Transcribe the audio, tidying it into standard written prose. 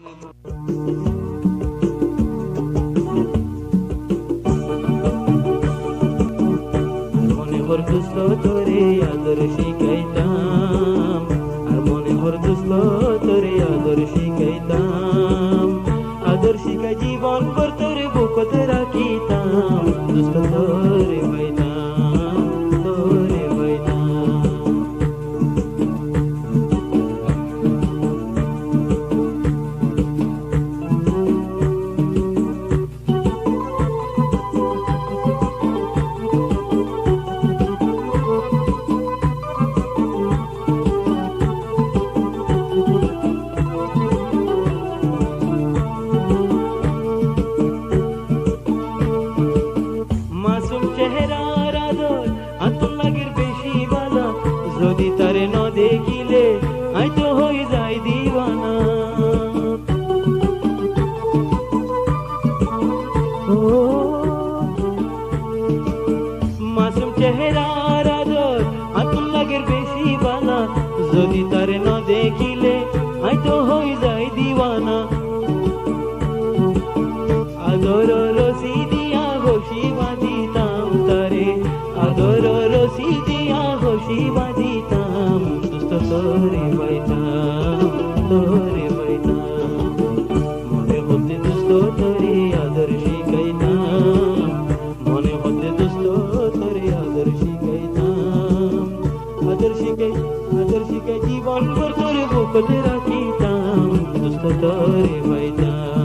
মনে হর দুস্ত তোরে আদর শিখাইতাম, আর মনে হর দুস্ত তোরে আদর শিখাইতাম, আদর শিখাই জীবন ভর তোরে বুকতে রাখিতাম, দুস্ত তোরে পাইতাম, তোরে পাইতাম। মাসুম চেহারার আদর আতর লাগের বেশি বালা, যদি তারে ন দেখিলে আই তো হয়ে যাই দিওয়ানা। ও মাসুম চেহারার আদর আতর লাগের বেশি বালা, যদি তারে ন দেখিলে আই তো হয়ে যাই দিওয়ানা। আদর রসি দিয়া ঘষি বাঁধিতাম তারে, আদর রসি দিয়া ঘষি বাঁধিতাম, দুস্ত তোরে পাইতাম, তোরে পাইতাম। মনে হতে দুস্ত তোরে আদর শিখাইতাম, মনে হতে দুস্ত তোরে আদর শিখাইতাম, আদর শিখাই জীবন ভর তোরে বুকতে রাখিতাম, দুস্ত তোরে পাইতাম।